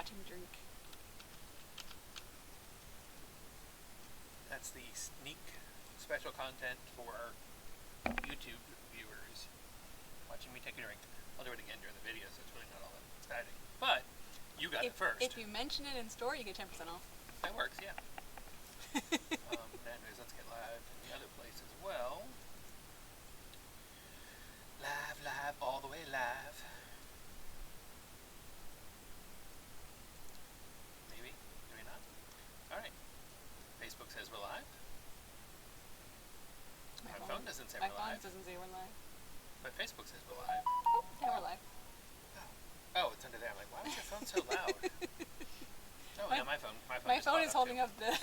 watch him drink. That's the sneak special content for YouTube viewers. Watching me take a drink. I'll do it again during the video, so it's really not all that exciting. But you got it first. If you mention it in store, you get 10% off. That works, yeah. Anyways, let's get live in the other place as well. Live, all the way live. Maybe, maybe not. Alright. Facebook says we're live. My phone doesn't say we're live. My phone doesn't say we're live. But Facebook says we're live. Oh, yeah, we're live. Oh, it's under there. I'm like, why is your phone so loud? Oh, yeah, my phone is holding up the...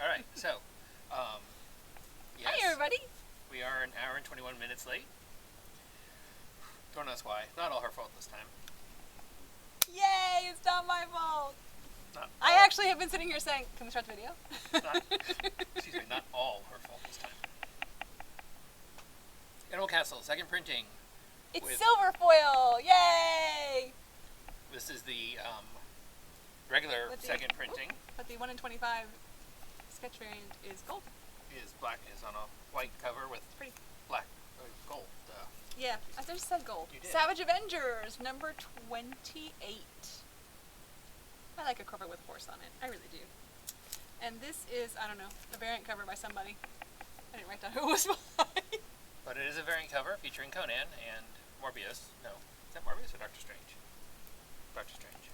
Alright, so, yes. Hi, everybody. We are an hour and 21 minutes late. Don't ask why. Not all her fault this time. Yay, it's not my fault. I actually have been sitting here saying, can we start the video? Not all her fault this time. Animal Castle, second printing. It's silver foil! Yay! This is the regular second printing. But the 1 in 25 sketch variant is gold. Is on a white cover with pretty black gold. Yeah, I just said gold. You did. Savage Avengers, number 28. I like a cover with horse on it. I really do. And this is, I don't know, a variant cover by somebody. I didn't write down who it was by. But it is a variant cover featuring Conan and Morbius. No, is that Morbius or Doctor Strange? Doctor Strange.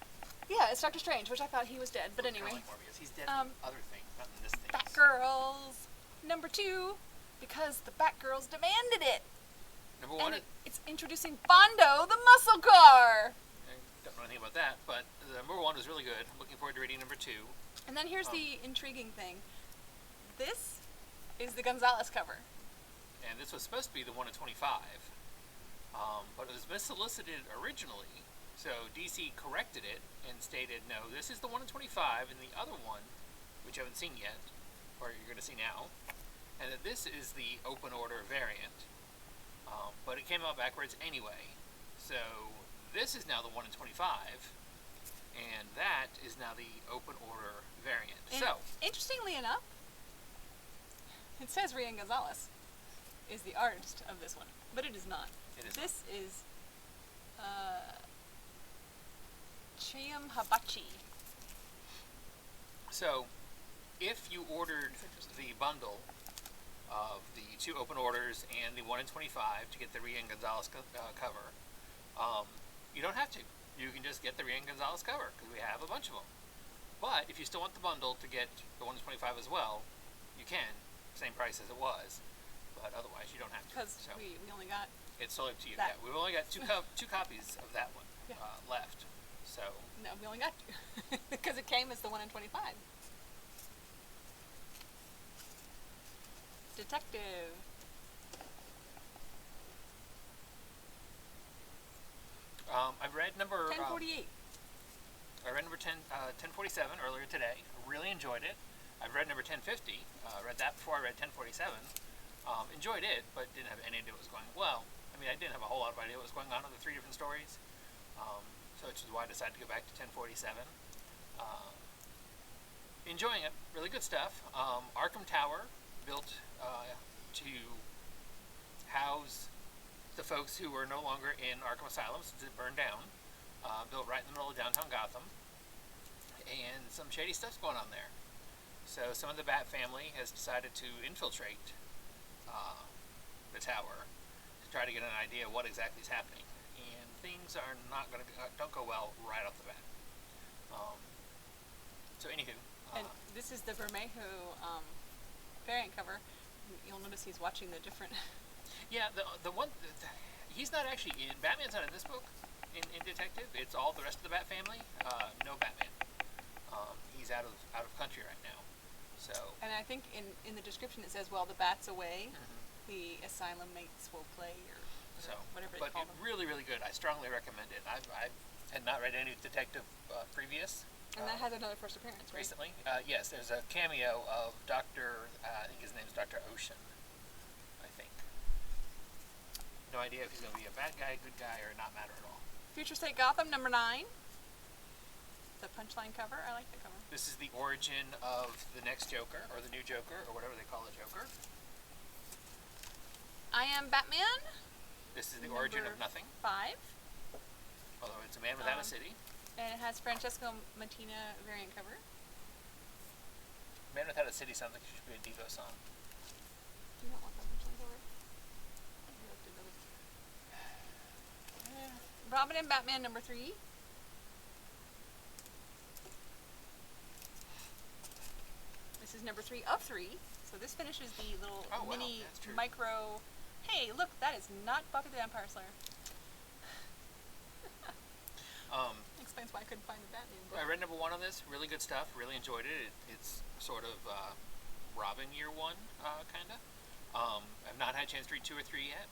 Yeah, it's Doctor Strange, which I thought he was dead, but anyway. Like Morbius. He's dead in other things, not in this thing. Batgirls, number 2, because the Batgirls demanded it. Number 1. And it's introducing Bondo, the muscle car. I don't know anything about that, but the number 1 was really good. I'm looking forward to reading number 2. And then here's the intriguing thing. This is the Gonzalez cover. And this was supposed to be the 1 in 25, but it was missolicited originally, so DC corrected it and stated, no, this is the 1 in 25, and the other one, which you haven't seen yet, or you're going to see now, and that this is the open order variant, but it came out backwards anyway. So this is now the 1 in 25, and that is now the open order variant. And so, interestingly enough, it says Rian Gonzalez is the artist of this one, but it is not. This is Chiam Habachi. So, if you ordered the bundle of the 2 open orders and the 1 in 25 to get the Rian Gonzalez cover, you don't have to. You can just get the Rian Gonzalez cover, because we have a bunch of them. But if you still want the bundle to get the 1 in 25 as well, you can. Same price as it was. But otherwise, you don't have to. Because we only got... It's totally up to you. Yeah, we've only got two copies of that one left. So... No, we only got 2. Because it came as the 1 in 25. Detective. I've read number... 1048. I read number 1047 earlier today. I really enjoyed it. I've read number 1050. Read that before I read 1047. Enjoyed it, but didn't have any idea what was going on. Well, I mean, I didn't have a whole lot of idea what was going on in the 3 different stories. So which is why I decided to go back to 1047. Enjoying it. Really good stuff. Arkham Tower, built to house the folks who were no longer in Arkham Asylum since it burned down. Built right in the middle of downtown Gotham. And some shady stuff's going on there. So some of the Bat family has decided to infiltrate the tower to try to get an idea what exactly is happening. And things are don't go well right off the bat. So anywho. And this is the Bermejo variant cover. You'll notice he's watching the different... Yeah, the one... he's not actually in... Batman's not in this book, in Detective. It's all the rest of the Bat family. No Batman. He's out of country right now. So... And I think in the description it says, while the bat's away, the asylum mates will play, or whatever they call them. But really, really good. I strongly recommend it. I had not read any Detective previous. And that has another first appearance, right? Recently. Yes, there's a cameo of Dr. I think his name's Dr. Ocean, I think. No idea if he's going to be a bad guy, good guy, or not matter at all. Future State Gotham, number 9. the Punchline cover. I like the cover. This is the origin of the next Joker, or the new Joker, or whatever they call the Joker. I Am Batman. This is the origin of nothing. 5. Although it's a man without a city. And it has Francesco Mattina variant cover. Man Without a City sounds like it should be a Devo song. Do you not want that Punchline cover? Robin and Batman number 3. This is number 3 of 3. So this finishes the little mini micro. Hey, look, that is not Buffy the Vampire Slayer. Explains why I couldn't find the Batman book. I read number 1 on this. Really good stuff. Really enjoyed it. It's sort of Robin year 1, kind of. I've not had a chance to read 2 or 3 yet,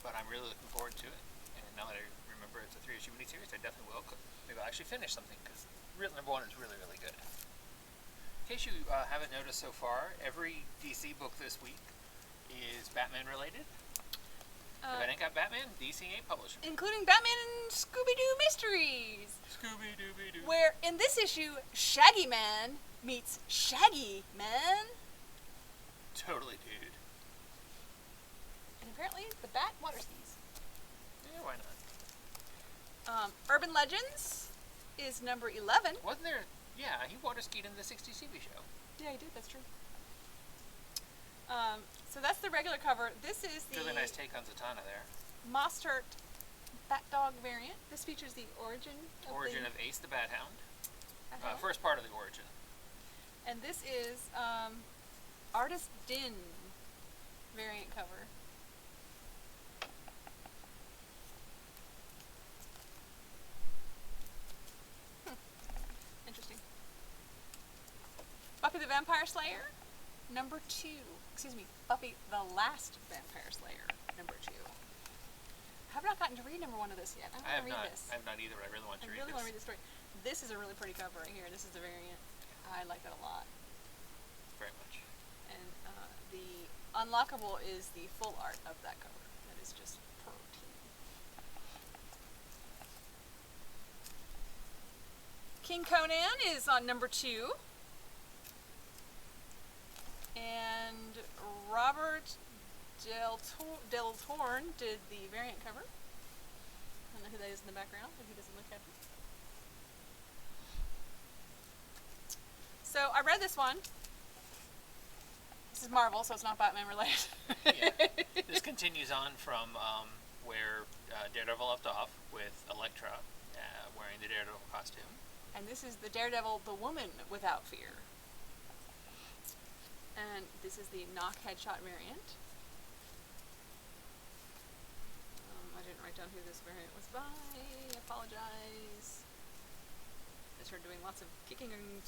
but I'm really looking forward to it. And now that I remember it's a 3-issue miniseries, I definitely will. Maybe I'll actually finish something, because number 1 is really, really good. In case you haven't noticed so far, every DC book this week is Batman related. If I ain't got Batman, DC ain't publishing. Including Batman and Scooby-Doo Mysteries. Scooby-Dooby-Doo. Where, in this issue, Shaggy Man meets Shaggy Man. Totally, dude. And apparently, the Bat water skis. Yeah, why not? Urban Legends is number 11. Wasn't there... Yeah, he water skied in the 60s TV show. Yeah, he did. That's true. So that's the regular cover. This is the Really nice take on Zatanna there. Mossert Bat Dog variant. This features the origin of Ace the Bat Hound. First part of the origin. And this is Artist Din variant cover. Interesting. Buffy the Vampire Slayer, number 2. Excuse me, Buffy the Last Vampire Slayer, number 2. I have not gotten to read number 1 of this yet. I want to read this. I have not either, but I really want to read this. I really want to read this story. This is a really pretty cover right here. This is the variant. I like that a lot. Very much. And the unlockable is the full art of that cover. That is just pretty. King Conan is on number 2. And Robert Del Torn did the variant cover. I don't know who that is in the background, but he doesn't look happy. So I read this one. This is Marvel, so it's not Batman related. Yeah. This continues on from where Daredevil left off with Elektra wearing the Daredevil costume. And this is the Daredevil, the Woman Without Fear. And this is the knock headshot variant. I didn't write down who this variant was by. I apologize. They started doing lots of kicking and...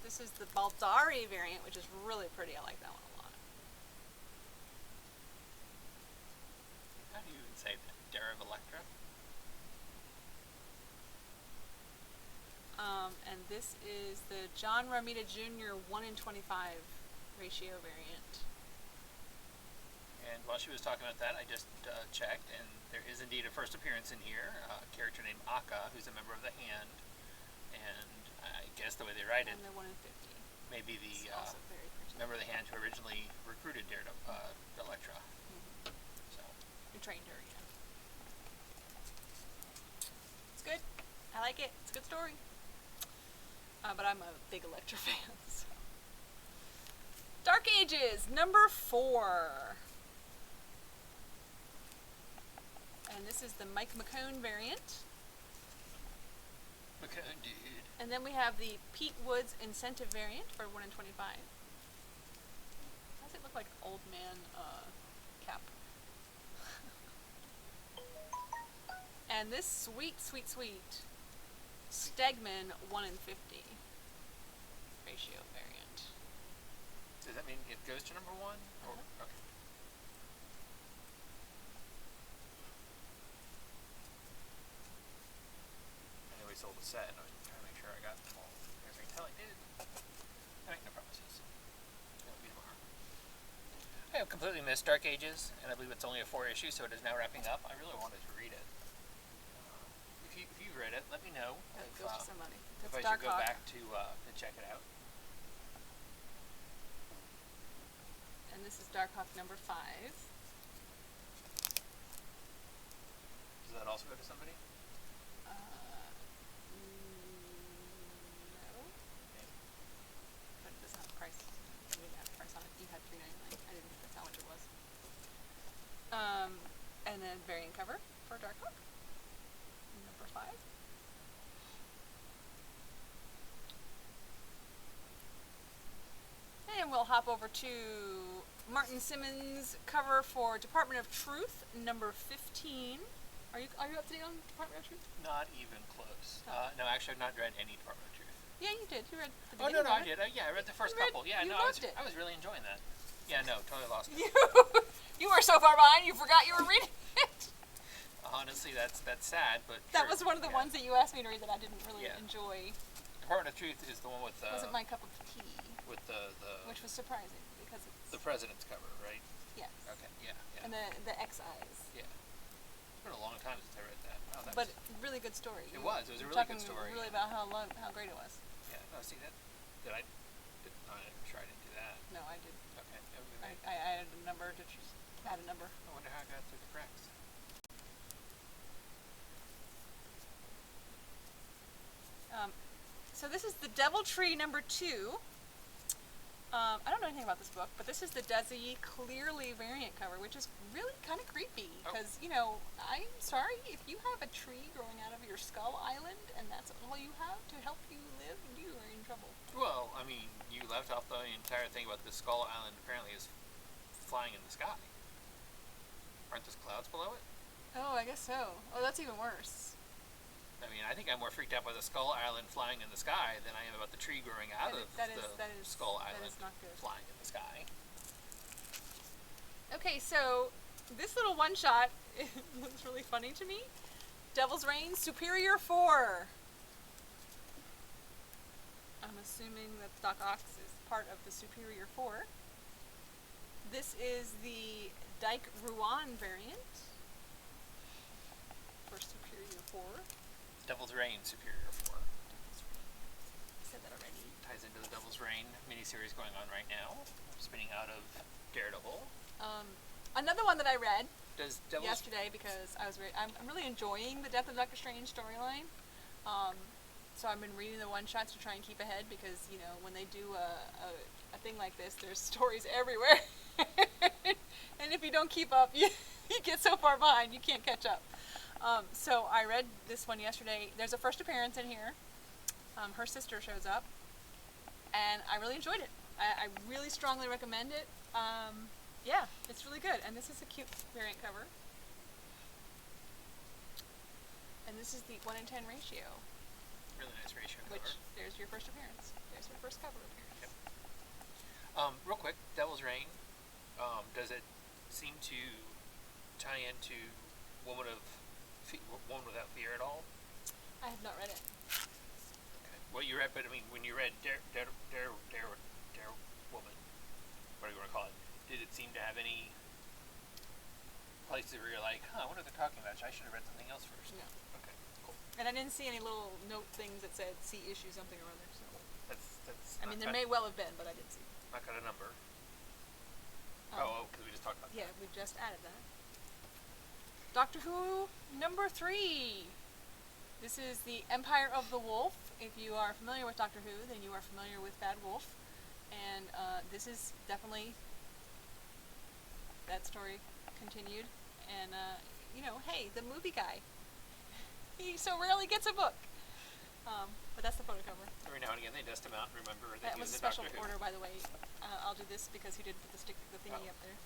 This is the Baldari variant, which is really pretty. I like that one a lot. How do you even say that? Daredevil Elektra? And this is the John Romita Jr. 1:25 ratio variant. And while she was talking about that, I just checked, and there is indeed a first appearance in here. A character named Akka, who's a member of the Hand, and I guess the way they write it, And the 1:50. maybe the Also very pretty. member of the Hand who originally recruited Elektra. So Who trained her, yeah. It's good. I like it. It's a good story. But I'm a big Elektra fan, so. Dark Ages, number 4. And this is the Mike McCone variant. McCone, dude. And then we have the Pete Woods incentive variant for 1:25. Why does it look like old man cap? And this sweet Stegman 1:50 ratio variant. Does that mean it goes to number 1? Or, okay. I know we sold a set. I was trying to make sure I got all every tell I did. I make no promises. It'll be tomorrow. I have completely missed Dark Ages, and I believe it's only a 4 issue, so it is now wrapping up. I really wanted to read it. If you you've read it, let me know It if, goes to somebody. if That's I should go Darkhawk. back to check it out. And this is Darkhawk number 5. Does that also go to somebody? No. Okay. But it doesn't have a price. You didn't have a price on it. You had $3.99. I didn't. That's how much it was. And then variant cover for Darkhawk. Number 5. And we'll hop over to Martin Simmons cover for Department of Truth, number 15. Are you up to date on Department of Truth? Not even close. Oh. No, actually, I've not read any Department of Truth. Yeah, you did. You read the Oh, beginning no, of I it. did. Yeah, I read the first You read- couple. Yeah, you no, loved it. I was really enjoying that. Yeah, no, totally lost it. You were so far behind, you forgot you were reading it. Honestly, that's sad, but That true. was one of the ones that you asked me to read that I didn't really Yeah. enjoy. Department of Truth is the one with It wasn't my cup of tea, with which was surprising because it's the president's cover, right? yes. Okay, yeah. And the X-Eyes. Yeah. It's been a long time since I read that. Oh, that But was, really good story. it was a You're really talking good story. really about how great it was. Yeah. No, see that? I'm sure I didn't do that. No, I did. Okay. I added a number to add a number. I wonder how I got through the cracks. So this is the Devil Tree number 2. I don't know anything about this book, but this is the Desi Clearly variant cover, which is really kind of creepy. Because, I'm sorry, if you have a tree growing out of your skull island and that's all you have to help you live, you are in trouble. Well, I mean, you left off the entire thing about the Skull Island apparently is flying in the sky. Aren't those clouds below it? Oh, I guess so. Oh, that's even worse. I mean, I think I'm more freaked out by the Skull Island flying in the sky than I am about the tree growing out of that the is Skull Island not good. flying in the sky. Okay, so this little one-shot looks really funny to me. Devil's Reign Superior 4. I'm assuming that Doc Ox is part of the Superior 4. This is the Dyke Ruan variant for Superior 4. Devil's Reign Superior 4. I said that already. Ties into the Devil's Reign miniseries going on right now, spinning out of Daredevil. Another one that I read Does Devil's yesterday because I'm really enjoying the Death of Doctor Strange storyline. So I've been reading the one-shots to try and keep ahead because, when they do a thing like this, there's stories everywhere. And if you don't keep up, you get so far behind, you can't catch up. So I read this one yesterday. There's a first appearance in here. Her sister shows up. And I really enjoyed it. I really strongly recommend it. Yeah, it's really good. And this is a cute variant cover. And this is the 1:10 ratio. really nice ratio Which, cover. there's your first appearance. There's your first cover appearance. Yep. Real quick, Devil's Reign. Does it seem to tie into Woman Without Fear at all? I have not read it. Okay. Well, you read, but I mean, when you read Dare Woman, what do you want to call it? Did it seem to have any places where you're like, I wonder what they're talking about? I should have read something else first. No. Okay, cool. And I didn't see any little note things that said see issue something or other. So That's. I mean, there may well have been, but I didn't see. Not got a number. Because we just talked about Yeah, that. we just added that. Doctor Who number 3. This is the Empire of the Wolf. If you are familiar with Doctor Who, then you are familiar with Bad Wolf. And this is definitely that story continued. And, hey, the movie guy. He so rarely gets a book. But that's the photo cover. Every now and again they dust him out and remember that That he was was a special Doctor Who. order, by the way. I'll do this because he did put the thingy up there.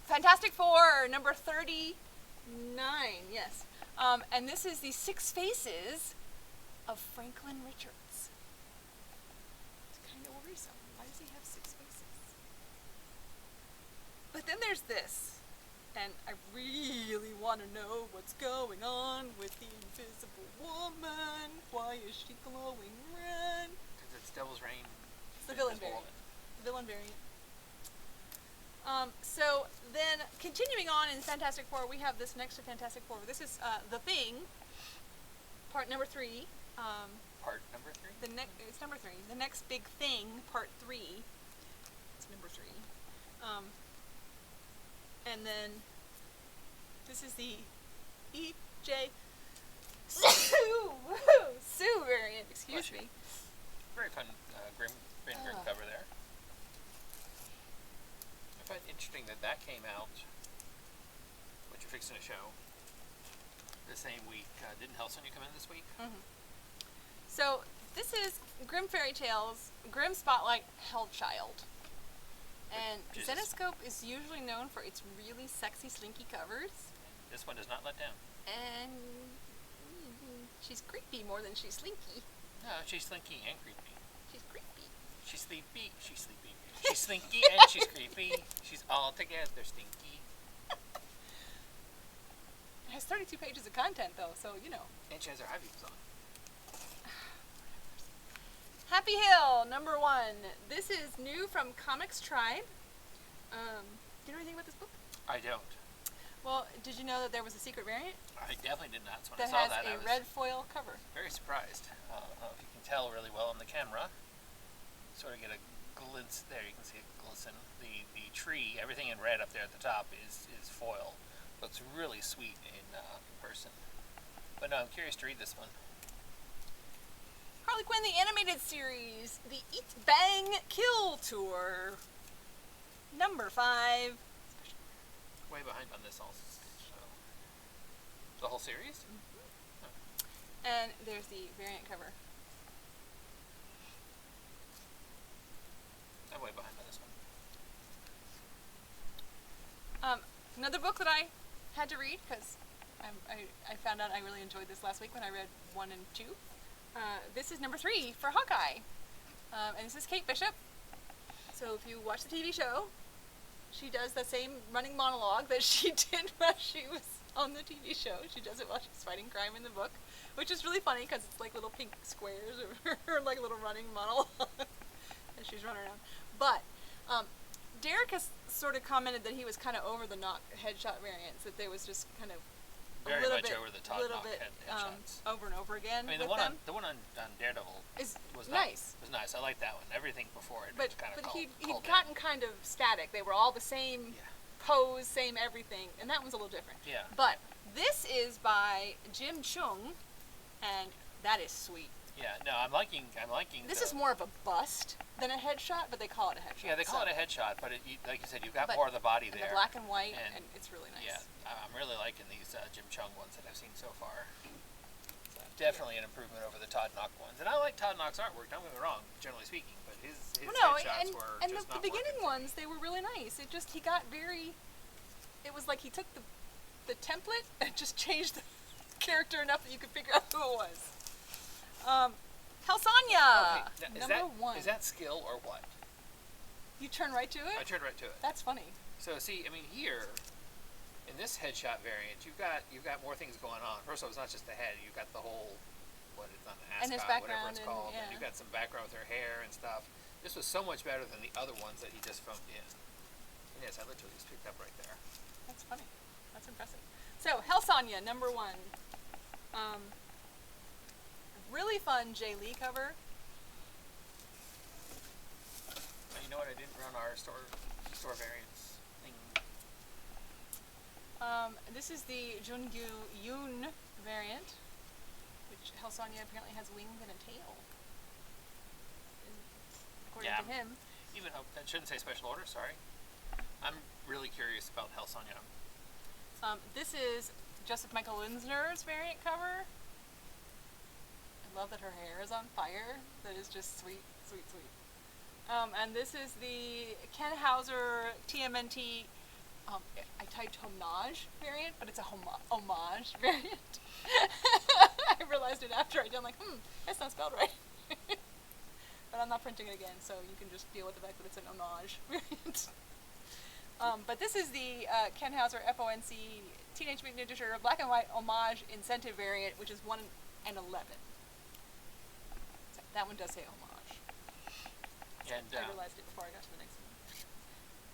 Fantastic Four, number 39, yes. And this is the 6 Faces of Franklin Richards. It's kind of worrisome. Why does he have 6 faces? But then there's this. And I really want to know what's going on with the Invisible Woman. Why is she glowing red? Because it's Devil's Reign. It's the villain Invisible variant. Woman. The villain variant. So then, continuing on in Fantastic Four, we have this next to Fantastic Four. This is The Thing, part number 3. Part number 3? It's number 3. The Next Big Thing, part 3. It's number 3. And then this is the E.J. Sue variant. Excuse me. Very fun grim cover there. I find it interesting that came out, what you're fixing to show, the same week. Didn't Hellsonia come in this week? Mm-hmm. So this is Grim Fairy Tales, Grim Spotlight, Hellchild. And Zenescope is usually known for its really sexy, slinky covers. This one does not let down. And she's creepy more than she's slinky. No, she's slinky and creepy. She's creepy. She's sleepy. She's sleepy. She's slinky and she's creepy. She's all together stinky. It has 32 pages of content, though, so you know. And she has her high beams on. Happy Hill, number 1. This is new from Comics Tribe. Do you know anything about this book? I don't. Well, did you know that there was a secret variant? I definitely did not. So when that I saw has that, I a was red foil cover. very surprised. I don't know if you can tell really well on the camera. Sort of get a glimpse there. You can see it glisten. The tree, everything in red up there at the top is foil. Looks really sweet in person. But no, I'm curious to read this one. Harley Quinn, the animated series, the Eat, Bang, Kill Tour, number 5. Way behind on this also. The whole series? Mm-hmm. Oh. And there's the variant cover. I'm way behind on this one. Another book that I had to read because I found out I really enjoyed this last week when I read 1 and 2. This is number 3 for Hawkeye. And this is Kate Bishop. So if you watch the TV show, she does the same running monologue that she did while she was on the TV show. She does it while she's fighting crime in the book, which is really funny because it's like little pink squares of her like little running monologue as she's running around. But Derek has sort of commented that he was kind of over the knock headshot variants, that there was just kind of Very a little much bit, over the top little knock bit headshots. over and over again. I mean, with the one on Daredevil was not, nice. Was nice. I like that one. Everything before it But was kind of he'd gotten kind of static. They were all the same pose, same everything, and that one's a little different. Yeah. But this is by Jim Chung, and that is sweet. Yeah. No, I'm liking. This is more of a bust than a headshot, but they call it a headshot. Yeah, they call it a headshot, but like you said, you've got more of the body there. The black and white, and it's really nice. Yeah, I'm really liking these Jim Chung ones that I've seen so far. So definitely an improvement over the Todd Knock ones, and I like Todd Knock's artwork. Don't get me wrong, generally speaking, but his headshots were and just the not beginning working. ones, they were really nice. It just he got very. It was like he took the template and just changed the character enough that you could figure out who it was. Hellsonia, okay. number 1. Is that skill or what? You turn right to it? I turned right to it. That's funny. So see, I mean here, in this headshot variant, you've got more things going on. First of all, it's not just the head. You've got the whole, what it's not an ascot, And his whatever background it's called. and And you've got some background with her hair and stuff. This was so much better than the other ones that he just phoned in. And yes, I literally just picked up right there. That's funny. That's impressive. So, Hellsonia, number 1. Really fun Jay Lee cover. You know what? I didn't run our store variants thing. This is the Jungyu Yoon variant, which Hellsonia apparently has wings and a tail. According to him. Even I shouldn't say special order. Sorry. I'm really curious about Hellsonia. This is Joseph Michael Linsner's variant cover. I love that her hair is on fire. That is just sweet, sweet, sweet. And this is the Ken Hauser TMNT. I typed homage variant, but it's a homage variant. I realized it after I did. I'm like, that's not spelled right. But I'm not printing it again, so you can just deal with the fact that it's an homage variant. But this is the Ken Hauser FONC Teenage Mutant Ninja Turtle Black and White Homage Incentive variant, which is 1 and 11. So that one does say homage. And I realized it before I got to the next one.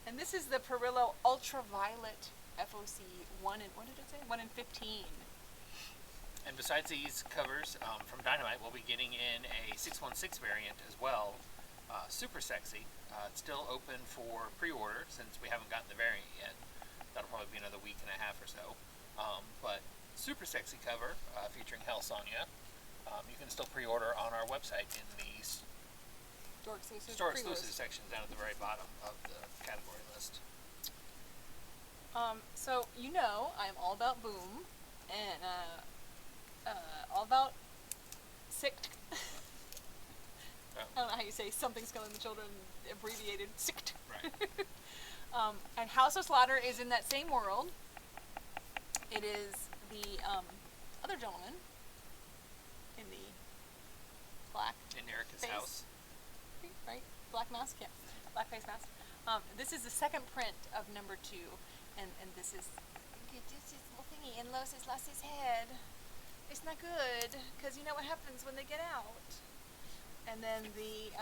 And this is the Perillo Ultraviolet FOC 1 in, what did it say? 1 in 15. And besides these covers from Dynamite, we'll be getting in a 616 variant as well. Super sexy. It's still open for pre-order since we haven't gotten the variant yet. That'll probably be another week and a half or so. But super sexy cover featuring Hell Sonya. You can still pre-order on our website in the store exclusive sections down at the very bottom of the category list. So you know I'm all about Boom and all about sick. Oh. I don't know how you say something's killing the children, abbreviated sick. Right. And House of Slaughter is in that same world. It is the other gentleman in the black In Erica's face. house. Right? Black mask? Yeah. Black face mask. This is the second print of number 2, and this is this little thingy, and Los has lost his head. It's not good, because you know what happens when they get out. And then the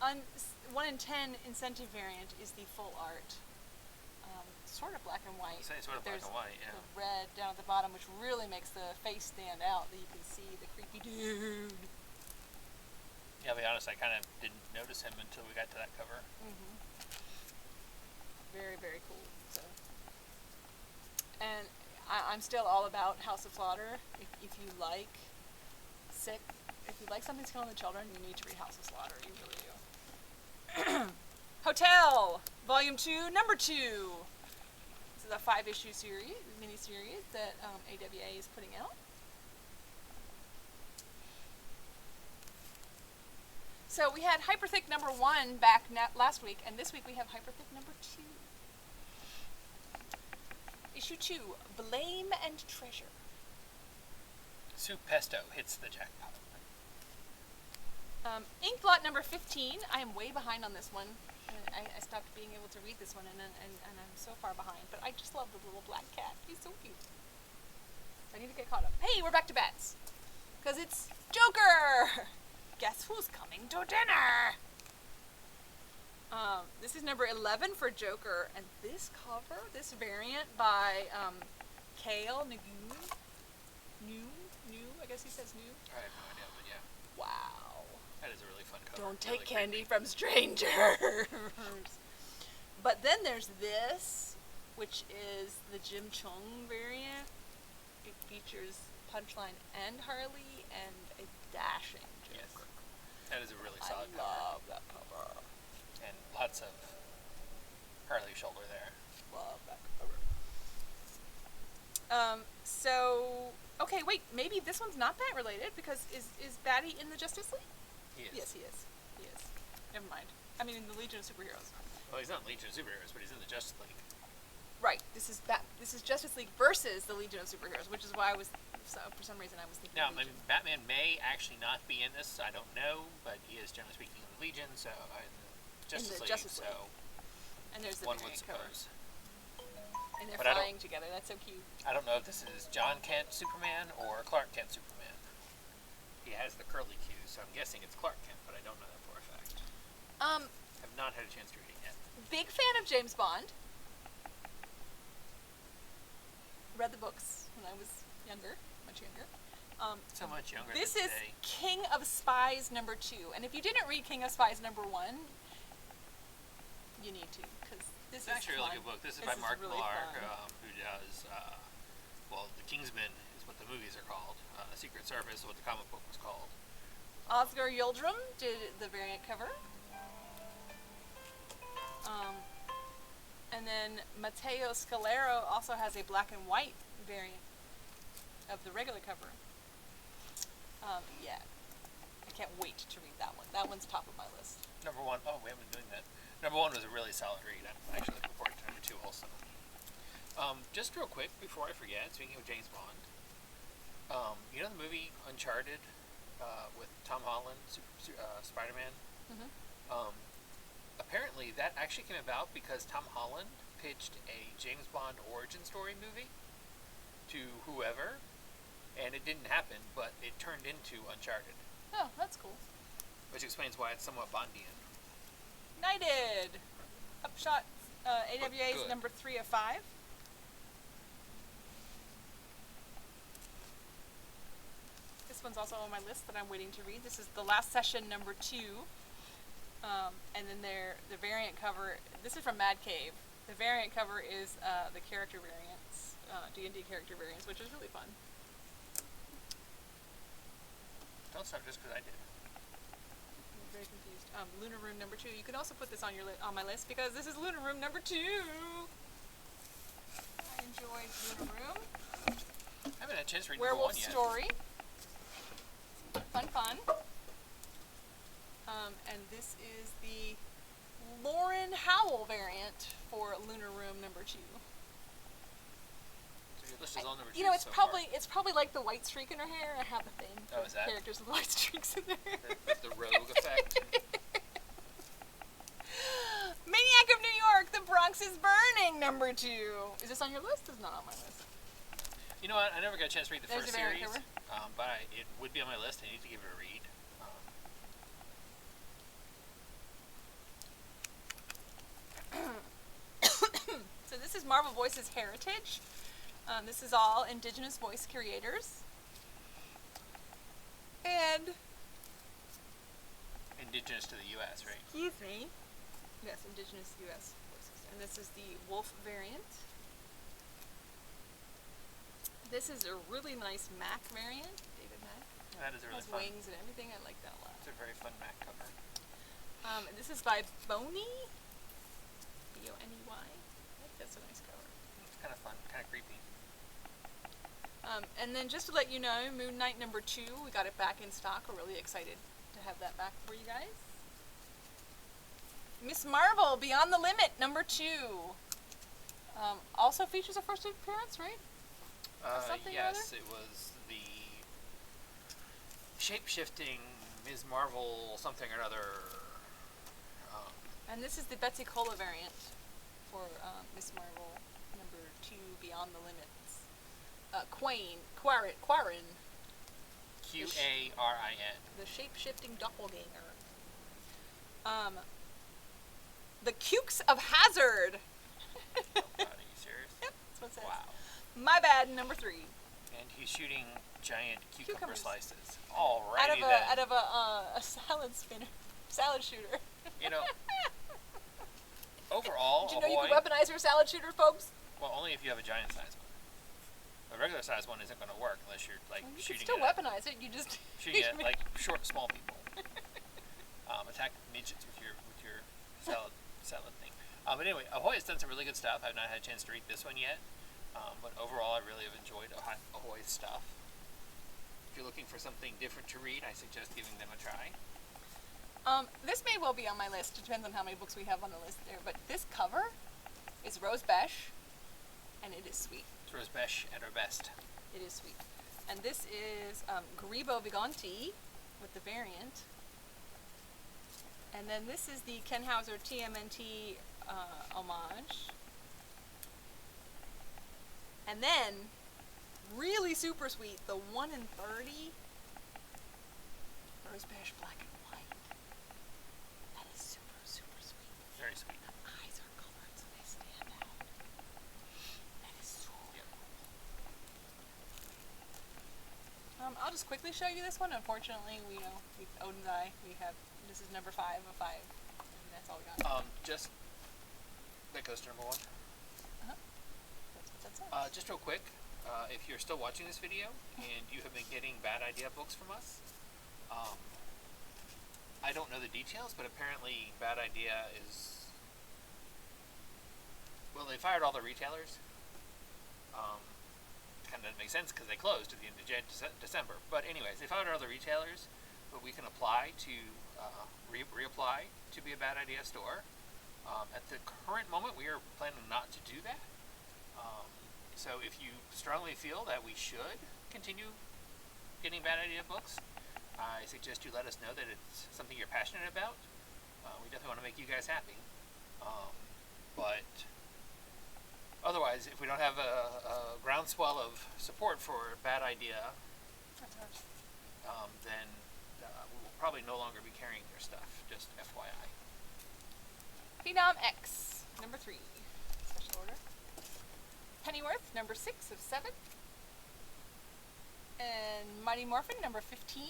1 in 10 incentive variant is the full art. Sort of black and white. Say sort of black and white, yeah. The red down at the bottom, which really makes the face stand out, that you can see the creepy dude. Yeah, I'll be honest, I kind of didn't notice him until we got to that cover. Mm-hmm. Very, very cool. So, and I'm still all about House of Slaughter. If you like if you like something's killing the children, you need to read House of Slaughter. You really do. Hotel, Volume 2, Number 2. This is a 5-issue series, mini-series that AWA is putting out. So we had Hyperthick number 1 back last week, and this week we have Hyperthick number 2. Issue 2, Blame and Treasure. Soup Pesto hits the jackpot. Ink Blot number 15. I am way behind on this one. I stopped being able to read this one, and I'm so far behind. But I just love the little black cat. He's so cute. I need to get caught up. Hey, we're back to bats. Because it's Joker! Guess who's coming to dinner? This is number 11 for Joker, and this cover, this variant by Kale Nagu, I guess he says new. I have no idea, but yeah. Wow. That is a really fun cover. Don't take really candy creepy. from strangers. But then there's this, which is the Jim Chung variant. It features Punchline and Harley and a dashing Joker. Yes. That is a really solid cover. I love that cover. And lots of Harley shoulder there. Love that cover. So, okay, wait, maybe this one's not bat related, because is Batty in the Justice League? He is. Yes, he is. He is. Never mind. I mean, in the Legion of Superheroes. Well, he's not in Legion of Superheroes, but he's in the Justice League. Right. This is Justice League versus the Legion of Superheroes, which is why I was, for some reason, I was thinking. Now, I Legion. mean, Batman may actually not be in this. I don't know, but he is generally speaking in the Legion, so Justice League. Justice League. So And there's the one would variant cover. suppose. And they're But I don't- flying together. That's so cute. I don't know if this is John Kent Superman or Clark Kent Superman. He has the curly Q, so I'm guessing it's Clark Kent, but I don't know that for a fact. Have not had a chance to read it yet. Big fan of James Bond. Read the books when I was younger, much younger. So much younger This than is today. King of Spies number 2, and if you didn't read King of Spies number 1, you need to, because this It's actually a really fun. good book. This is This by is Mark really Millar, fun. who does, well, The Kingsman is what the movies are called. Secret Service is what the comic book was called. Oscar Yildirim did the variant cover. And then Matteo Scalero also has a black and white variant of the regular cover. Yeah. I can't wait to read that one. That one's top of my list. Number 1, oh, we haven't been doing that. Number 1 was a really solid read. I'm actually looking forward to number 2 also. Just real quick, before I forget, speaking of James Bond, you know the movie Uncharted with Tom Holland, Spider-Man? Mm-hmm. Apparently that actually came about because Tom Holland pitched a James Bond origin story movie to whoever, and it didn't happen, but it turned into Uncharted, Oh, that's cool. which explains why it's somewhat Bondian. Knighted! Upshot AWA is good. number 3 of 5. This one's also on my list that I'm waiting to read. This is The Last Session number 2. And then the variant cover, this is from Mad Cave. The variant cover is the character variants, D&D character variants, which is really fun. Don't stop just because I did. I'm very confused. Lunar Room number 2. You can also put this on your on my list because this is Lunar Room number 2. I enjoyed Lunar Room. I haven't had a chance to read Werewolf number 1 yet. Story. Fun. And this is the Lauren Howell variant for Lunar Room number 2. So your list is all number 2 You know, it's so probably like the white streak in her hair. I have a thing for is that? characters with white streaks in their hair. The rogue effect. Maniac of New York, The Bronx is Burning, number 2. Is this on your list? It's not on my list. You know what? I never got a chance to read the There's first a variant series, cover. but it would be on my list. I need to give it a read. So this is Marvel Voices Heritage. This is all indigenous voice creators. And Indigenous to the U.S., right? excuse me. Yes, indigenous U.S. voices. And this is the Wolf variant. This is a really nice Mac variant. David Mac. That is a really Has fun. wings and everything. I like that a lot. It's a very fun Mac cover. And this is by Boney. Boney. I think that's a nice cover. It's kind of fun, kind of creepy. And then just to let you know, Moon Knight number 2, we got it back in stock. We're really excited to have that back for you guys. Miss Marvel, Beyond the Limit number 2. Also features a first appearance, right? Something or Yes, it was the shape-shifting Ms. Marvel something or another. And this is the Betsy Cola variant for Miss Marvel number 2, Beyond the Limits. Quarren. Q-A-R-I-N. The shape-shifting doppelganger. The Cukes of Hazard. Oh God, are you serious? Yep, that's what it says. Wow. My bad, number 3. And he's shooting giant cucumber Cucumbers. slices. Alrighty Out of a salad shooter. You know, overall, Did you know you can weaponize your salad shooter, folks? well, only if you have a giant size one. A regular size one isn't going to work unless you're like You can shooting still it at, weaponize it. You just shooting at like short, small people. Attack midgets with your salad thing. But anyway, Ahoy has done some really good stuff. I've not had a chance to read this one yet, but overall, I really have enjoyed Ahoy's stuff. If you're looking for something different to read, I suggest giving them a try. This may well be on my list. It depends on how many books we have on the list there. But this cover is Rose Besh, and it is sweet. It's Rose Besh at her best. It is sweet. And this is Garibo Viganti with the variant. And then this is the Ken Hauser TMNT homage. And then, really super sweet, the 1 in 30 Rose Besh Black and White. That is super, super sweet. Very sweet. The eyes are colored so they stand out. That is so Yep. I'll just quickly show you this one. Unfortunately, Odin's Eye, this is number 5 of 5. And that's all we got. Just that goes to number 1. That's what that says. Just real quick, if you're still watching this video and you have been getting Bad Idea books from us, I don't know the details, but apparently Bad Idea is... Well, they fired all the retailers. Kind of doesn't make sense because they closed at the end of December. But anyways, they fired all the retailers, but we can apply to reapply to be a Bad Idea store. At the current moment, we are planning not to do that. So if you strongly feel that we should continue getting Bad Idea books, I suggest you let us know that it's something you're passionate about. We definitely want to make you guys happy. But otherwise, if we don't have a groundswell of support for Bad Idea, then we will probably no longer be carrying your stuff, just FYI. Phenom X, number 3. Special order. Pennyworth, number 6 of 7. And Mighty Morphin, number 15.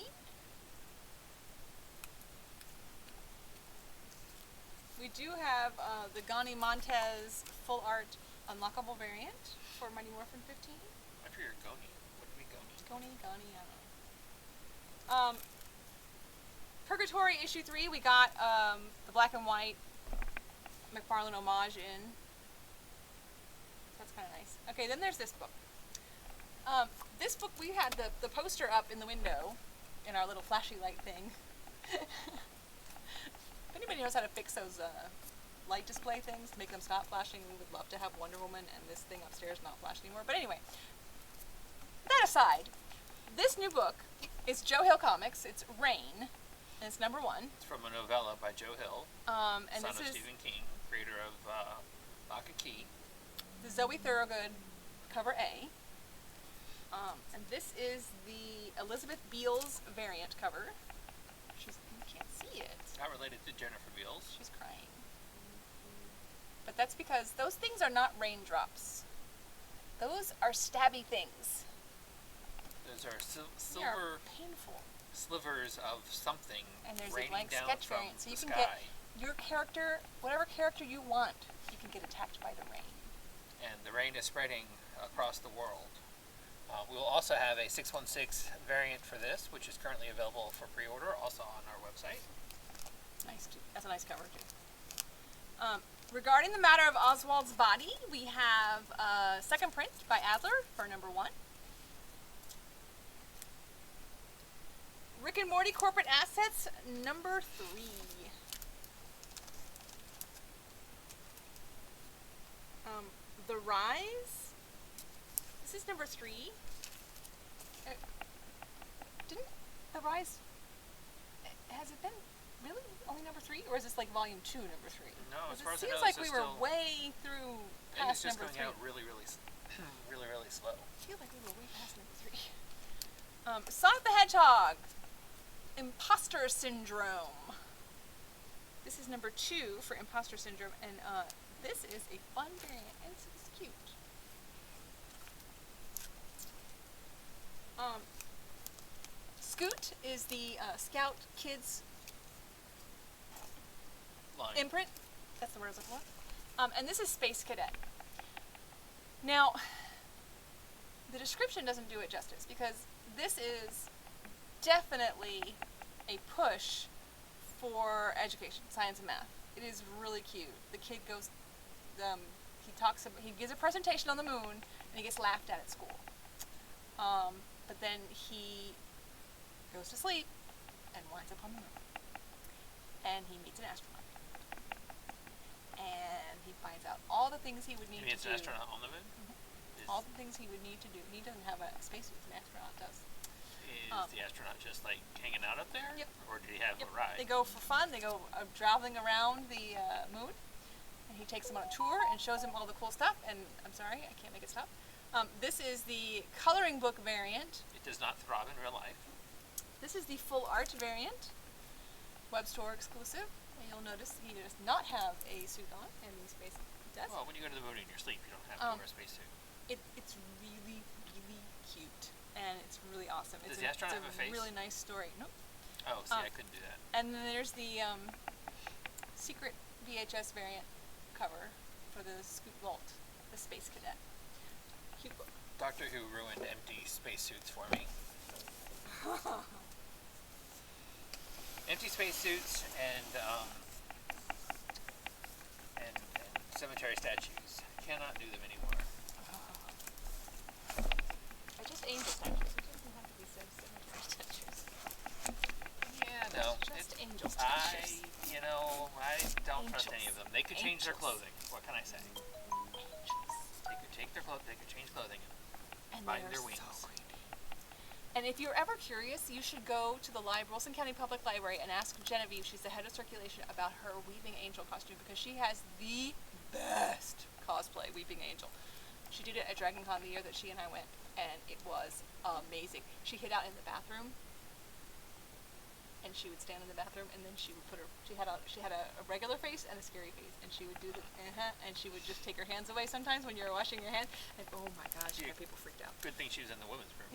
We do have the Gani Montez full art unlockable variant for Mighty Morphin 15. I figured Goni. What do we Goni? Gani, I don't know. Purgatory issue 3, we got the black and white McFarlane homage in. That's kind of nice. Okay, then there's this book. This book, we had the poster up in the window in our little flashy light thing. If anybody knows how to fix those light display things, make them stop flashing, we would love to have Wonder Woman and this thing upstairs not flash anymore. But anyway, that aside, this new book is Joe Hill Comics. It's Rain, and it's number 1. It's from a novella by Joe Hill, And son this of is Stephen King, creator of Lock and Key. the Zoe Thorogood cover A. And this is the Elizabeth Beals variant cover. You can't see it. Not related to Jennifer Beals. She's crying. But that's because those things are not raindrops. Those are stabby things. Those are They silver are painful. slivers of something And there's a raining blank down sketch from variant, so you the can sky. get your character, whatever character you want, you can get attacked by the rain. And the rain is spreading across the world. We will also have a 616 variant for this, which is currently available for pre-order, also on our website. Nice, too. That's a nice cover, too. Regarding the matter of Oswald's body, we have a second print by Adler for number 1. Rick and Morty Corporate Assets, number 3. The Rise. This is number 3. Didn't The Rise... Has it been really only number 3? Or is this like volume 2, number 3? No, as far It as I seems know, like it's we were still- way through Maybe it's past just number going 3. out really, really slow. I feel like we were way past number 3. Sonic the Hedgehog. Imposter Syndrome. This is number 2 for Imposter Syndrome, and this is a fun variant, and it's cute. Scoot is the Scout Kids Line. imprint. That's the word I was looking for. And this is Space Cadet. Now, the description doesn't do it justice, because this is definitely a push for education, science and math. It is really cute. The kid goes, he gives a presentation on the moon, and he gets laughed at school. But then he goes to sleep and winds up on the moon. And he meets an astronaut. And he finds out all the things he would need Maybe to it's do. an astronaut on the moon? All the things he would need to do. He doesn't have a spacesuit, an astronaut does. Is the astronaut just like hanging out up there? Yep. Or did he have a ride? They go for fun. They go traveling around the moon. And he takes them on a tour and shows them all the cool stuff. And I'm sorry, I can't make it stop. This is the coloring book variant. It does not throb in real life. This is the full art variant. Web store exclusive. And you'll notice he does not have a suit on, and the space does. Well, when you go to the moon in your sleep, you don't have to wear a spacesuit. It's really, really cute. And it's really awesome. Does the astronaut have a face? Really nice story. Nope. Oh, see, I couldn't do that. And then there's the secret VHS variant cover for the Scoot Vault, the Space Cadet. Cute book. Doctor Who ruined empty spacesuits for me. Empty spacesuits and cemetery statues. Cannot do them anymore. They're just angel statues. It doesn't have to be cemetery statues. Yeah, no. Just angel statues. I don't trust any of them. They could change their Angels. clothing. What can I say? Angels. They could take their clothes. They could change clothing And and bind they're their wings. so creepy. And if you're ever curious, you should go to the Wilson County Public Library and ask Genevieve, she's the head of circulation, about her Weeping Angel costume, because she has the best cosplay Weeping Angel. She did it at Dragon Con the year that she and I went, and it was amazing. She hid out in the bathroom, and she would stand in the bathroom, and then she would she had a regular face and a scary face, and she would do the and she would just take her hands away sometimes when you were washing your hands, and oh my gosh, she had people freaked out. Good thing she was in the women's room.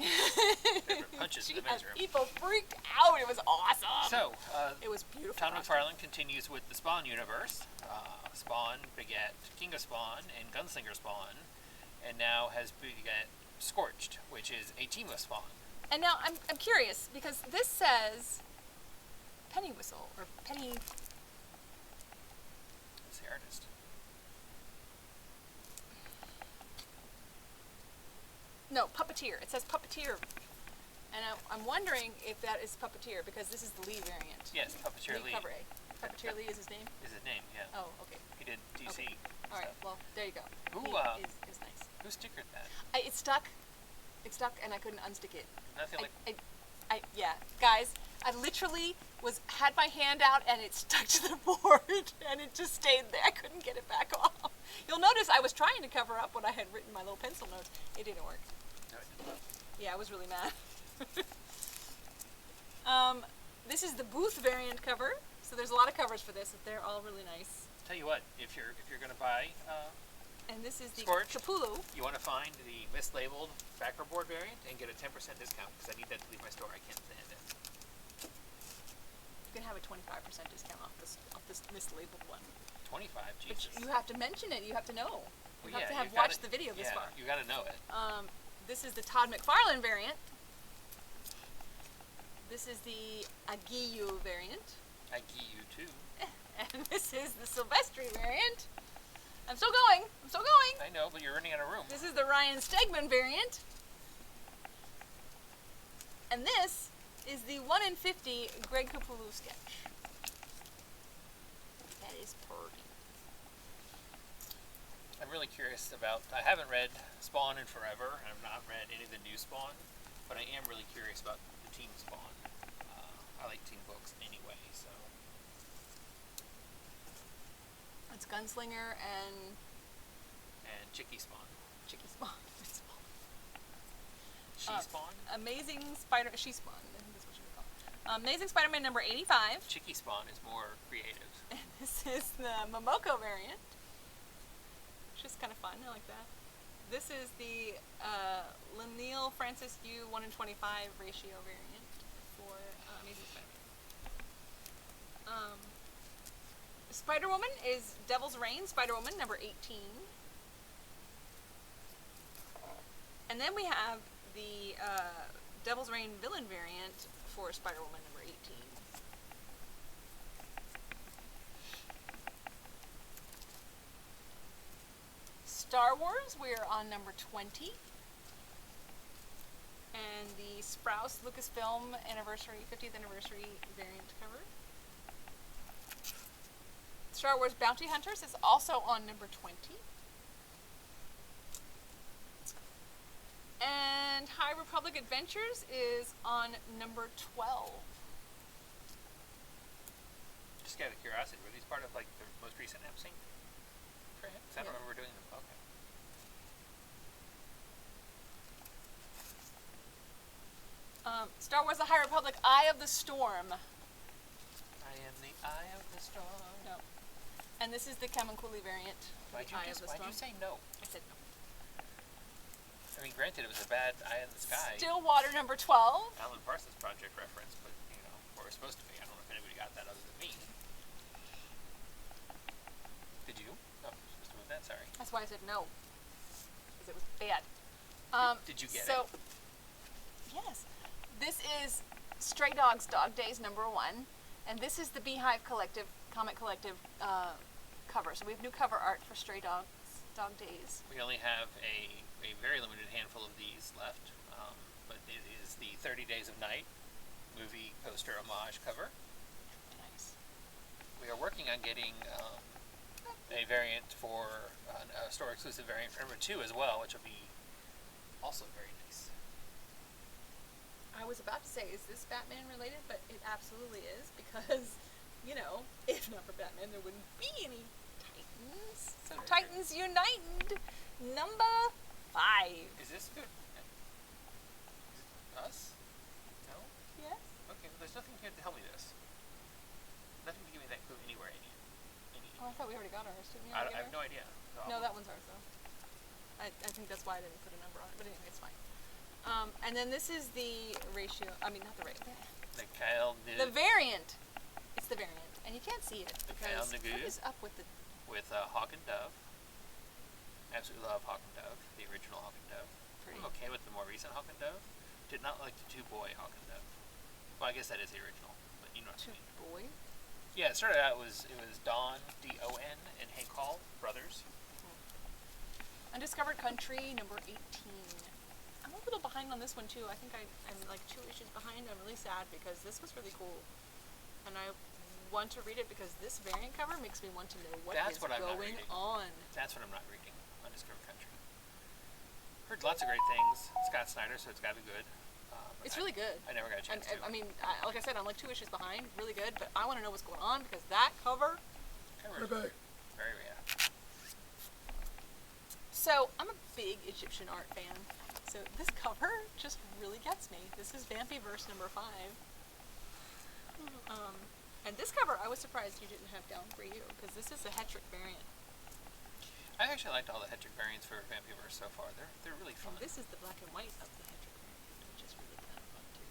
Favorite punches in the men's room. People freaked out. It was awesome. So, it was beautiful. Todd McFarlane continues with the Spawn universe. Spawn begat King of Spawn and Gunslinger Spawn, and now has begat Scorched, which is a team of Spawn. And now I'm curious, because this says Penny Whistle, or Penny... That's the artist. No, Puppeteer. It says Puppeteer. And I'm wondering if that is Puppeteer, because this is the Lee variant. Yes, Puppeteer Lee. Cover A. Puppeteer Lee is his name? Is his name, yeah. Oh, okay. He did DC. Okay. All right, well, there you go. Who, He is nice. Who stickered that? It stuck. It stuck, and I couldn't unstick it. Nothing like... Yeah, guys, I literally had my hand out, and it stuck to the board, and it just stayed there. I couldn't get it back off. You'll notice I was trying to cover up what I had written in my little pencil notes. It didn't work. No, it didn't. Yeah, I was really mad. This is the Booth variant cover, so there's a lot of covers for this. They're all really nice. Tell you what, if you're gonna buy And this is the Scorched, Capulu. you want to find the mislabeled backerboard variant and get a 10% discount, because I need that to leave my store. I can't stand it. You can have a 25% discount off this mislabeled one. 25, But Jesus. you have to mention it. You have to know. You Well, have to yeah, have you've watched gotta- the video this yeah, far. you gotta know it. This is the Todd McFarlane variant. This is the Aguiyu variant. I give you too. And this is the Silvestri variant. I'm still going. I know, but you're running out of room. This is the Ryan Stegman variant. And this is the 1 in 50 Greg Capullo sketch. That is pretty. I'm really curious about... I haven't read Spawn in forever, and I've not read any of the new Spawn, but I am really curious about the Team Spawn. I like team books anyway, so... It's Gunslinger and Chicky Spawn. Chicky Spawn. She Spawn? Amazing Spider... She Spawn. I think that's what you would call it. Amazing Spider-Man number 85. Chicky Spawn is more creative. And this is the Momoko variant. Which is kind of fun. I like that. This is the Lineal Francis Yu 1 in 25 ratio variant for Amazing Spider-Man. Spider-Woman is Devil's Reign, Spider-Woman number 18. And then we have the Devil's Reign villain variant for Spider-Woman number 18. Star Wars, we're on number 20. And the Sprouse Lucasfilm anniversary, 50th anniversary variant cover. Star Wars Bounty Hunters is also on number 20. And High Republic Adventures is on number 12. Just out of curiosity, were these part of like the most recent app sync? Because I don't remember doing them. Okay. Star Wars The High Republic, Eye of the Storm. I am the Eye of the Storm. No. And this is the Kamakuli variant. Why'd you say no? I said no. I mean, granted, it was a bad Eye in the Sky. Stillwater number 12. Alan Parsons Project reference, but, you know, where it's supposed to be. I don't know if anybody got that other than me. Did you? No, I was supposed to move that, sorry. That's why I said no. Because it was bad. Did you get it? Yes. This is Stray Dogs Dog Days number 1. And this is the Beehive Collective, Comic Collective cover. So we have new cover art for Stray Dogs Dog Days. We only have a very limited handful of these left, but it is the 30 Days of Night movie poster homage cover. Nice. We are working on getting a variant for a store exclusive variant for number 2 as well, which will be also very nice. I was about to say, is this Batman related? But it absolutely is, because, you know, if not for Batman, there wouldn't be any Titans. So Titans United, number 5. Is this good? Is it us? No? Yes. Okay, well, there's nothing here to tell me this. got ours, didn't we? I already get have ours? no idea. No, that one's ours though. I think that's why I didn't put a number on it, but anyway, it's fine. And then this is the ratio. I mean, not the ratio. The variant. It's the variant, and you can't see it because what is up with the with Hawk and Dove. Absolutely love Hawk and Dove, the original Hawk and Dove. Pretty. I'm okay with the more recent Hawk and Dove. Did not like the two-boy Hawk and Dove. Well, I guess that is the original, but you know what I mean. Boy. Yeah, it started out it was Don, D-O-N, and Hank Hall, brothers. Undiscovered Country, number 18. I'm a little behind on this one too. I think I'm like 2 issues behind. I'm really sad because this was really cool, and I want to read it because this variant cover makes me want to know what is going on. That's what I'm not reading. Undiscovered Country. Heard lots of great things. Scott Snyder, so it's got to be good. It's really good. I never got a chance to. I mean, like I said, I'm like 2 issues behind. Really good, but I want to know what's going on because that cover. Very rare. So I'm a big Egyptian art fan. So this cover just really gets me. This is Vampyverse number 5. And this cover, I was surprised you didn't have down for you because this is a Hetrick variant. I actually liked all the Hetrick variants for Vampyverse so far. They're really fun. And this is the black and white of the Hetrick variant, which is really kind of fun too.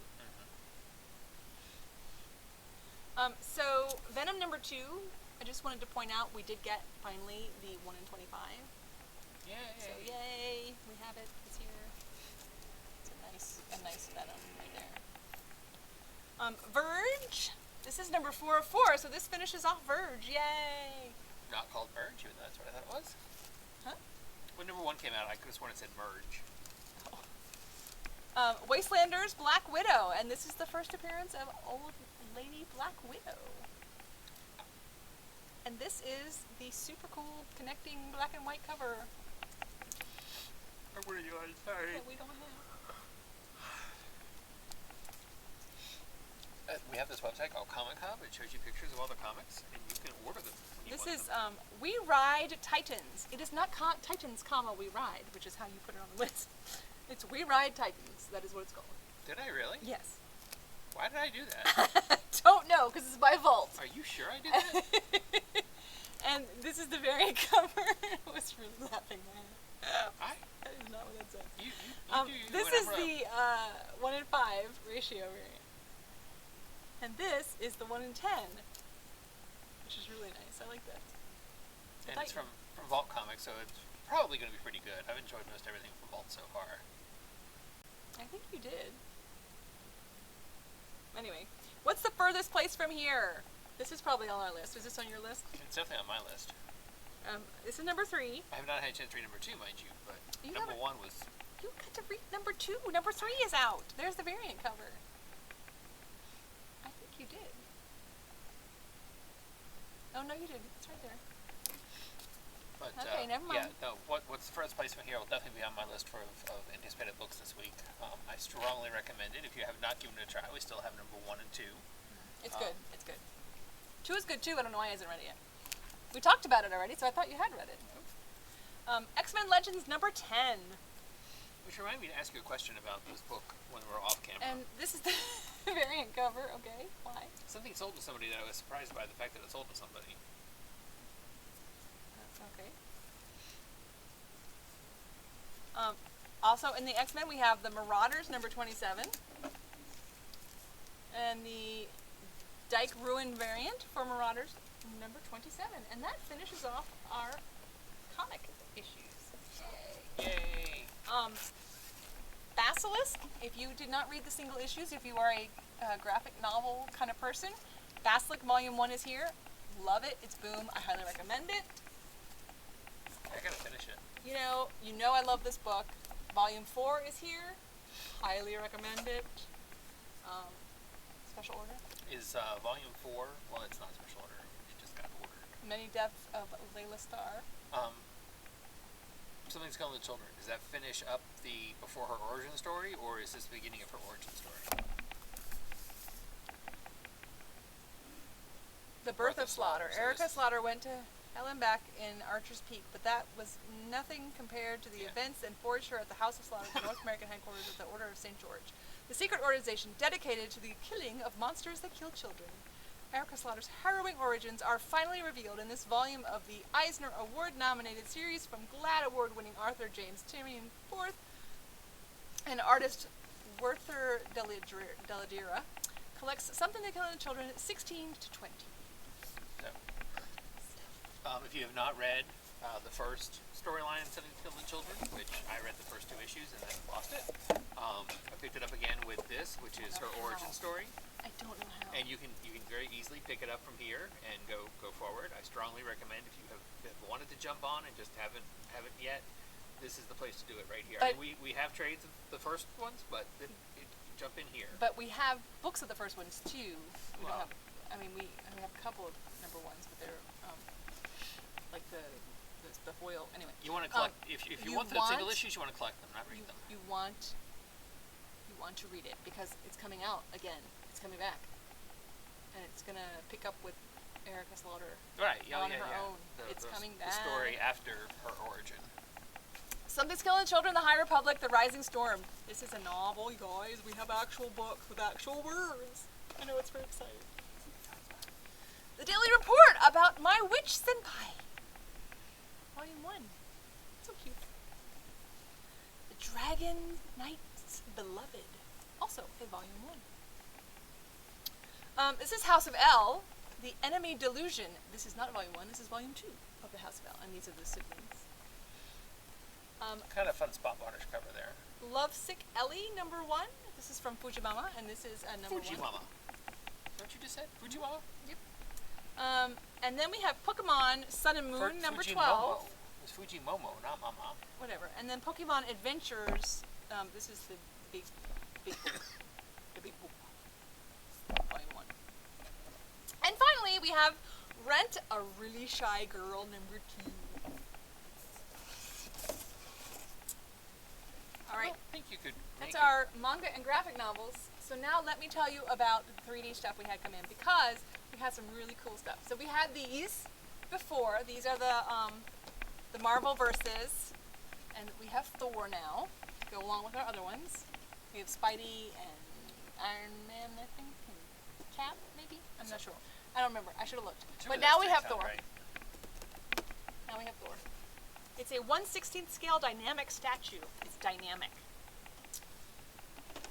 So Venom number 2. I just wanted to point out we did get finally the 1 in 25. Yay! So yay, we have it. It's here. It's a nice Venom right there. Verge. This is number 4 of 4, so this finishes off Verge. Yay! Not called Verge, even though that's what I thought it was. Huh? When number 1 came out, I could have sworn it said Merge. Oh. Wastelanders, Black Widow, and this is the first appearance of Old Lady Black Widow. And this is the super cool connecting black and white cover. What are you on? Sorry. That we don't have. We have this website called Comic Hub. It shows you pictures of all the comics, and you can order them. This is We Ride Titans. It is not Titans, We Ride, which is how you put it on the list. It's We Ride Titans. That is what it's called. Did I really? Yes. Why did I do that? Don't know, because it's by Vault. Are you sure I did that? And this is the variant cover. I was really laughing there. That is not what that says. This is the 1 in 5 ratio variant. And this is the 1 in 10, which is really nice. I like that. And it's from Vault Comics, so it's probably going to be pretty good. I've enjoyed most everything from Vault so far. I think you did. Anyway, what's the furthest place from here? This is probably on our list. Is this on your list? It's definitely on my list. This is number 3. I have not had a chance to read number 2, mind you, but You number 1 was... You got to read number 2. Number 3 is out. There's the variant cover. I think you did. Oh, no, you didn't. It's right there. But, okay, never mind. Yeah, no, what's the first place from here will definitely be on my list of anticipated books this week. I strongly recommend it. If you have not given it a try, we still have number 1 and 2. It's good. It's good. 2 is good, too. I don't know why he hasn't read it yet. We talked about it already, so I thought you had read it. X-Men Legends number 10. Which reminded me to ask you a question about this book when we were off camera. And this is the variant cover, okay? Why? Something sold to somebody that I was surprised by the fact that it sold to somebody. Okay. Also, in the X-Men, we have the Marauders, number 27. And the Dyke Ruin variant for Marauders, number 27. And that finishes off our comic issues. Yay! Basilisk, if you did not read the single issues, if you are a graphic novel kind of person, Basilisk Volume 1 is here. Love it. It's boom. I highly recommend it. I gotta finish it. You know I love this book. Volume 4 is here. Highly recommend it. Special order? Is Volume 4, well, it's not special order. It just got ordered. Many Deaths of Layla Starr. Something's Killing the Children. Does that finish up the before her origin story, or is this the beginning of her origin story? The Birth of Slaughter. So Erica Slaughter went to hell and back in Archer's Peak, but that was nothing compared to the events that forged her at the House of Slaughter, the North American headquarters of the Order of St. George, the secret organization dedicated to the killing of monsters that kill children. Erica Slaughter's harrowing origins are finally revealed in this volume of the Eisner Award-nominated series from GLAAD Award-winning author James Tynion IV and artist Werther Dell'Edera collects Something to Kill in Children 16 to 20. So, if you have not read the first storyline in Something to Kill the Children, which I read the first 2 issues and then lost it, I picked it up again with this, which is her origin story. I don't know how. And you can very easily pick it up from here and go forward. I strongly recommend if you have wanted to jump on and just haven't yet, this is the place to do it right here. But we have trades of the first ones, but jump in here. But we have books of the first ones too. We Well, don't have. I mean, we have a couple of number ones, but they're like the foil. Anyway. You want to collect if you want the single issues, you want to collect them, not read them. You want to read it because it's coming out again. It's coming back, and it's gonna pick up with Erica Slaughter on her own. It's coming back. The story after her origin. Something's Killing Children, The High Republic, The Rising Storm. This is a novel, you guys. We have actual books with actual words. I know, it's very exciting. The Daily Report about My Witch Senpai. Volume 1. So cute. The Dragon Knight's Beloved. Also a Volume 1. This is House of L, The Enemy Delusion. This is not Volume 1, this is Volume 2 of the House of L, and these are the siblings. Kind of fun spot waters cover there. Lovesick Ellie, number 1. This is from Fujimama, and this is number 1. Fujimama. What you just said? Fujimama? Yep. And then we have Pokemon Sun and Moon, number 12. It's Fujimomo, not Mama. Whatever. And then Pokemon Adventures. This is the big book. Volume 1. And finally, we have Rent a Really Shy Girl, number 2. All right. I think you could. That's our manga and graphic novels. So now let me tell you about the 3D stuff we had come in because we had some really cool stuff. So we had these before. These are the Marvel Verses, and we have Thor now to go along with our other ones. We have Spidey and Iron Man, I think, and Cap maybe. I'm not sure. I don't remember. I should have looked. But now we have Thor. Right. Now we have Thor. It's a 1/16th scale dynamic statue. It's dynamic.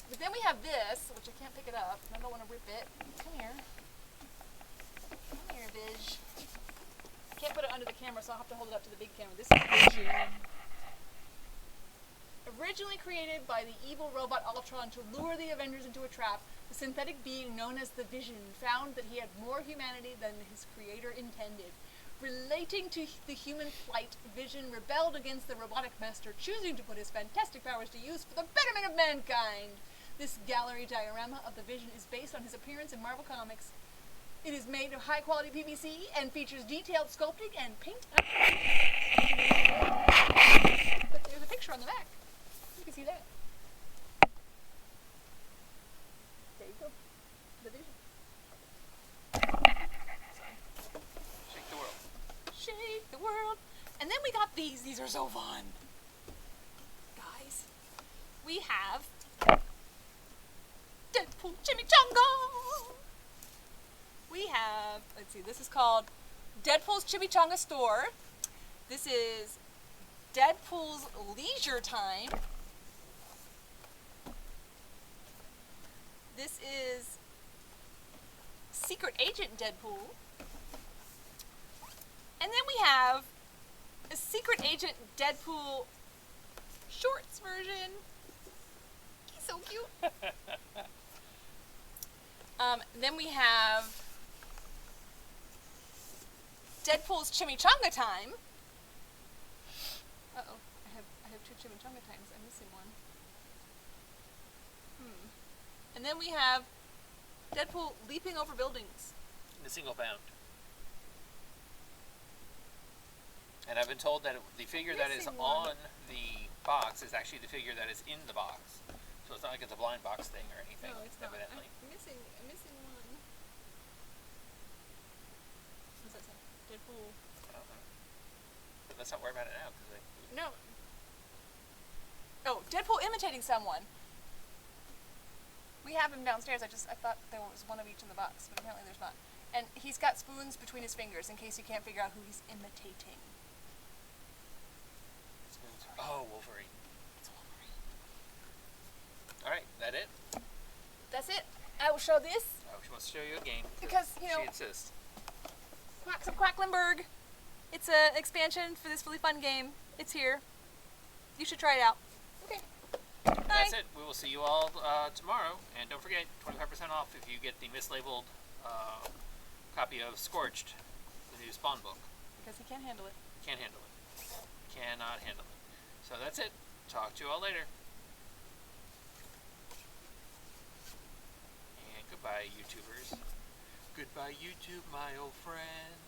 But then we have this, which I can't pick it up, and I don't want to rip it. Come here. Come here, Viz. I can't put it under the camera, so I'll have to hold it up to the big camera. This is Vision. Originally created by the evil robot Ultron to lure the Avengers into a trap, the synthetic being known as the Vision found that he had more humanity than his creator intended. Relating to the human plight, Vision rebelled against the robotic master, choosing to put his fantastic powers to use for the betterment of mankind. This gallery diorama of the Vision is based on his appearance in Marvel Comics. It is made of high-quality PVC and features detailed sculpting and paint. But there's a picture on the back. You can see that. There you go. The Vision. Shake the world. Shake the world. And then we got these. These are so fun. Guys, we have Deadpool Chimichanga. We have, let's see, this is called Deadpool's Chimichanga Store. This is Deadpool's Leisure Time. This is Secret Agent Deadpool. And then we have a Secret Agent Deadpool shorts version. He's so cute. Then we have Deadpool's Chimichanga Time. Uh-oh, I have 2 Chimichanga Times. I'm missing one. And then we have Deadpool leaping over buildings. In a single bound. And I've been told that the figure that is on the box is actually the figure that is in the box. So it's not like it's a blind box thing or anything, No, it's not. evidently. I'm missing one. What's that say? Deadpool. I don't know. But let's not worry about it now. No. Oh, Deadpool imitating someone. We have him downstairs. I thought there was one of each in the box, but apparently there's not. And he's got spoons between his fingers in case you can't figure out who he's imitating. Oh, Wolverine. It's Wolverine. Alright, that it? That's it. I will show this. Oh, she wants to show you again. Because, you know, she insists. Quacks of Quacklenberg. It's an expansion for this really fun game. It's here. You should try it out. Okay. That's it. We will see you all tomorrow. And don't forget, 25% off if you get the mislabeled copy of Scorched, the new Spawn book. Because he can't handle it. Can't handle it. Cannot handle it. So that's it. Talk to you all later. And goodbye, YouTubers. Goodbye, YouTube, my old friend.